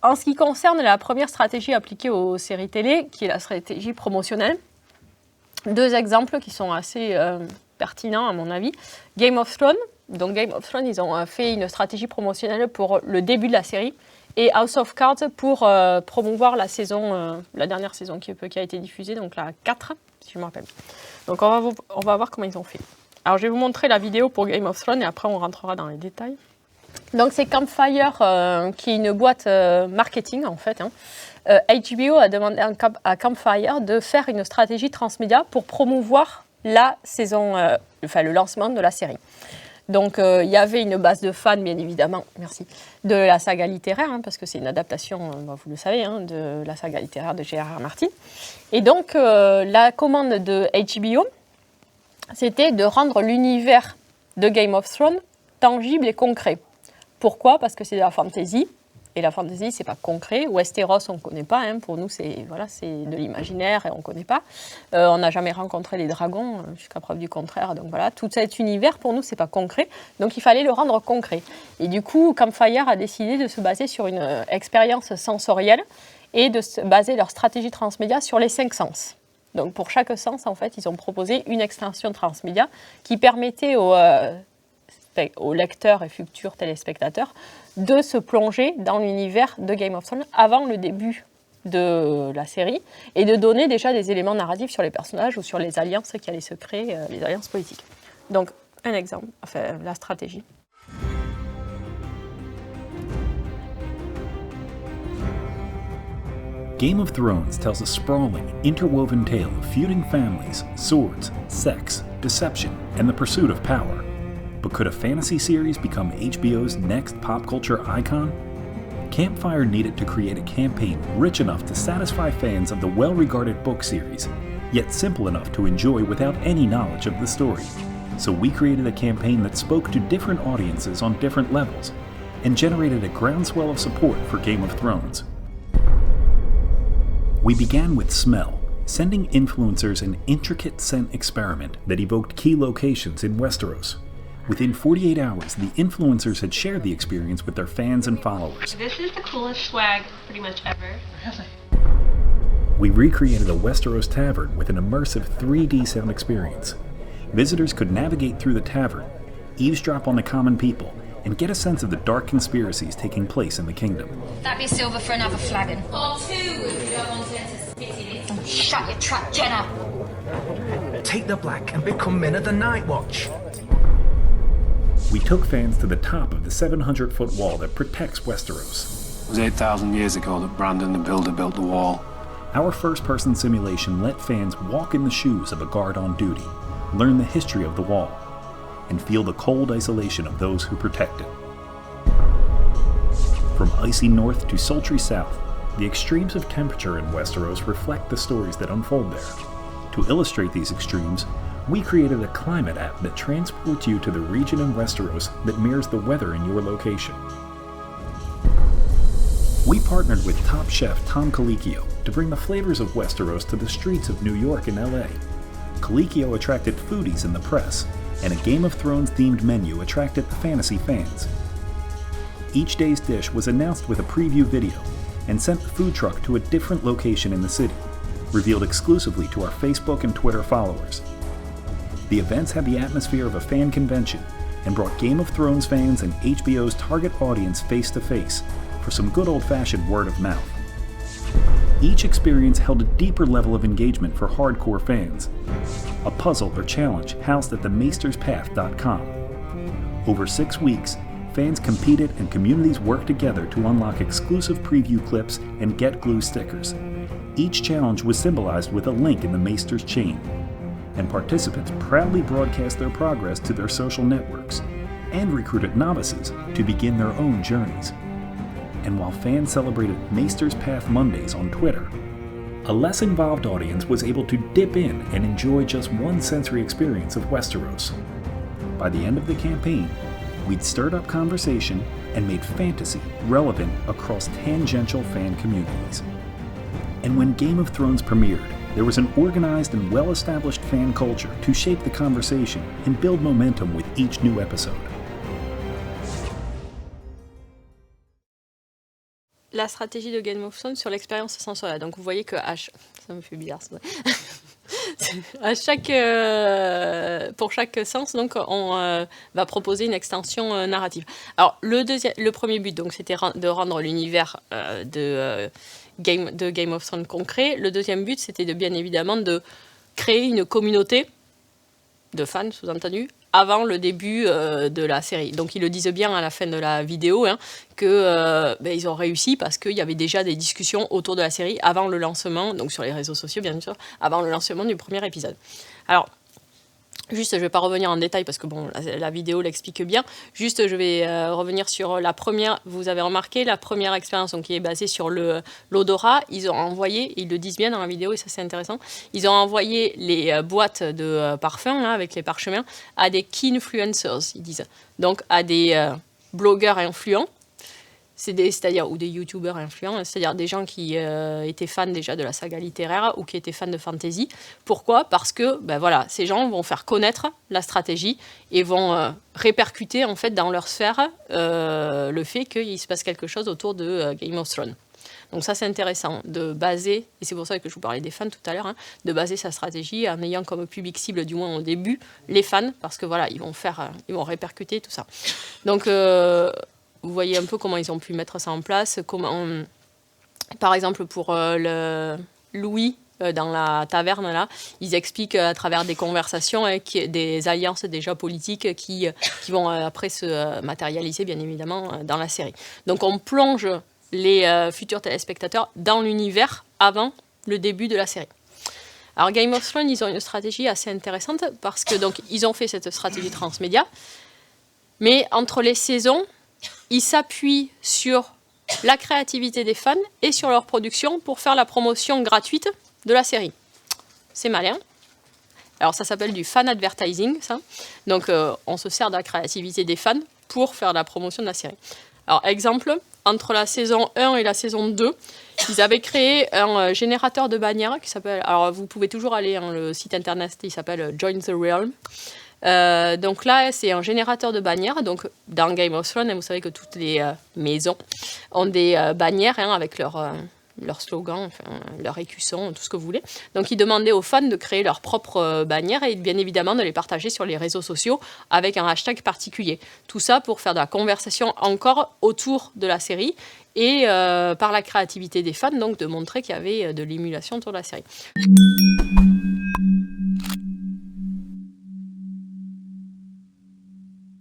En ce qui concerne la première stratégie appliquée aux séries télé, qui est la stratégie promotionnelle, 2 exemples qui sont assez pertinents à mon avis. Game of Thrones. Donc Game of Thrones, ils ont fait une stratégie promotionnelle pour le début de la série. Et House of Cards pour promouvoir la saison, la dernière saison qui a été diffusée, donc la 4, si je me rappelle. Donc on va voir comment ils ont fait. Alors je vais vous montrer la vidéo pour Game of Thrones et après on rentrera dans les détails. Donc c'est Campfire qui est une boîte marketing en fait. HBO a demandé à Campfire de faire une stratégie transmédia pour promouvoir la saison, le lancement de la série. Donc il y avait une base de fans bien évidemment, merci, de la saga littéraire, parce que c'est une adaptation, vous le savez, de la saga littéraire de J.R.R. Martin. Et donc la commande de HBO, c'était de rendre l'univers de Game of Thrones tangible et concret. Pourquoi ? Parce que c'est de la fantasy, et la fantasy, c'est pas concret. Westeros, on ne connaît pas, pour nous, c'est de l'imaginaire et on ne connaît pas. On n'a jamais rencontré les dragons, jusqu'à preuve du contraire. Donc voilà, tout cet univers, pour nous, c'est pas concret. Donc il fallait le rendre concret. Et du coup, Campfire a décidé de se baser sur une expérience sensorielle et de se baser leur stratégie transmédia sur les 5 sens. Donc pour chaque sens, en fait, ils ont proposé une extension transmédia qui permettait aux lecteurs et futurs téléspectateurs de se plonger dans l'univers de Game of Thrones avant le début de la série et de donner déjà des éléments narratifs sur les personnages ou sur les alliances qui allaient se créer, les alliances politiques. Donc, un exemple, la stratégie. Game of Thrones tells a sprawling, interwoven tale of feuding families, swords, sex, deception, and the pursuit of power. But could a fantasy series become HBO's next pop culture icon? Campfire needed to create a campaign rich enough to satisfy fans of the well-regarded book series, yet simple enough to enjoy without any knowledge of the story. So we created a campaign that spoke to different audiences on different levels, and generated a groundswell of support for Game of Thrones. We began with smell, sending influencers an intricate scent experiment that evoked key locations in Westeros. Within 48 hours, the influencers had shared the experience with their fans and followers. This is the coolest swag pretty much ever. Really? We recreated a Westeros tavern with an immersive 3D sound experience. Visitors could navigate through the tavern, eavesdrop on the common people, and get a sense of the dark conspiracies taking place in the kingdom. That'd be silver for another flagon. Or 2 if you don't want it to spit in it. Oh, shut your trap, Jenna! Take the black and become men of the Night Watch. We took fans to the top of the 700-foot wall that protects Westeros. It was 8,000 years ago that Brandon the Builder built the wall. Our first-person simulation let fans walk in the shoes of a guard on duty, learn the history of the wall, and feel the cold isolation of those who protect it. From icy north to sultry south, the extremes of temperature in Westeros reflect the stories that unfold there. To illustrate these extremes, we created a climate app that transports you to the region in Westeros that mirrors the weather in your location. We partnered with top chef Tom Colicchio to bring the flavors of Westeros to the streets of New York and LA. Colicchio attracted foodies in the press, and a Game of Thrones themed menu attracted the fantasy fans. Each day's dish was announced with a preview video and sent the food truck to a different location in the city, revealed exclusively to our Facebook and Twitter followers. The events had the atmosphere of a fan convention and brought Game of Thrones fans and HBO's target audience face to face for some good old-fashioned word of mouth. Each experience held a deeper level of engagement for hardcore fans. A puzzle or challenge housed at themaisterspath.com. Over 6 weeks, fans competed and communities worked together to unlock exclusive preview clips and Get Glue stickers. Each challenge was symbolized with a link in the Maesters chain, and participants proudly broadcast their progress to their social networks and recruited novices to begin their own journeys. And while fans celebrated Maesters Path Mondays on Twitter, a less involved audience was able to dip in and enjoy just one sensory experience of Westeros. By the end of the campaign, we'd stirred up conversation and made fantasy relevant across tangential fan communities. And when Game of Thrones premiered, There was an organized and well-established fan culture to shape the conversation and build momentum with each new episode. La stratégie de Game of Thrones sur l'expérience sensorielle. Donc vous voyez que ça me fait bizarre ça. Pour chaque sens, donc on va proposer une extension narrative. Alors le premier but, donc c'était de rendre l'univers de Game of Thrones concret. Le deuxième but, c'était bien évidemment de créer une communauté de fans, sous-entendu, avant le début de la série. Donc ils le disent bien à la fin de la vidéo, hein, que ils ont réussi parce qu'il y avait déjà des discussions autour de la série avant le lancement, donc sur les réseaux sociaux bien sûr, avant le lancement du premier épisode. Alors, juste, je ne vais pas revenir en détail parce que bon, la vidéo l'explique bien. Juste, je vais revenir sur la première. Vous avez remarqué la première expérience donc, qui est basée sur l'odorat. Ils ont envoyé, ils le disent bien dans la vidéo et ça c'est intéressant, ils ont envoyé les boîtes de parfums là, avec les parchemins à des key influencers, ils disent. Donc à des blogueurs influents. C'est-à-dire, ou des youtubeurs influents, c'est-à-dire des gens qui étaient fans déjà de la saga littéraire ou qui étaient fans de fantasy. Pourquoi ? Parce que voilà, ces gens vont faire connaître la stratégie et vont répercuter en fait dans leur sphère le fait qu'il se passe quelque chose autour de Game of Thrones. Donc ça c'est intéressant de baser, et c'est pour ça que je vous parlais des fans tout à l'heure, hein, de baser sa stratégie en ayant comme public cible, du moins au début, les fans, parce que voilà, ils vont répercuter tout ça. Donc vous voyez un peu comment ils ont pu mettre ça en place. Par exemple, pour Louis, dans la taverne, là, ils expliquent à travers des conversations des alliances déjà politiques qui vont après se matérialiser, bien évidemment, dans la série. Donc on plonge les futurs téléspectateurs dans l'univers avant le début de la série. Alors Game of Thrones, ils ont une stratégie assez intéressante parce que donc ils ont fait cette stratégie transmédia, mais entre les saisons, ils s'appuient sur la créativité des fans et sur leur production pour faire la promotion gratuite de la série. C'est malin. Alors ça s'appelle du fan advertising, ça. Donc on se sert de la créativité des fans pour faire la promotion de la série. Alors exemple, entre la saison 1 et la saison 2, ils avaient créé un générateur de bannières qui s'appelle... Alors vous pouvez toujours aller, hein, le site internet, il s'appelle Join the Realm. Donc là, c'est un générateur de bannières. Donc dans Game of Thrones, vous savez que toutes les maisons ont des bannières hein, avec leur slogan, enfin, leur écusson, tout ce que vous voulez. Donc ils demandaient aux fans de créer leurs propres bannières et bien évidemment de les partager sur les réseaux sociaux avec un hashtag particulier. Tout ça pour faire de la conversation encore autour de la série et par la créativité des fans, donc de montrer qu'il y avait de l'émulation autour de la série.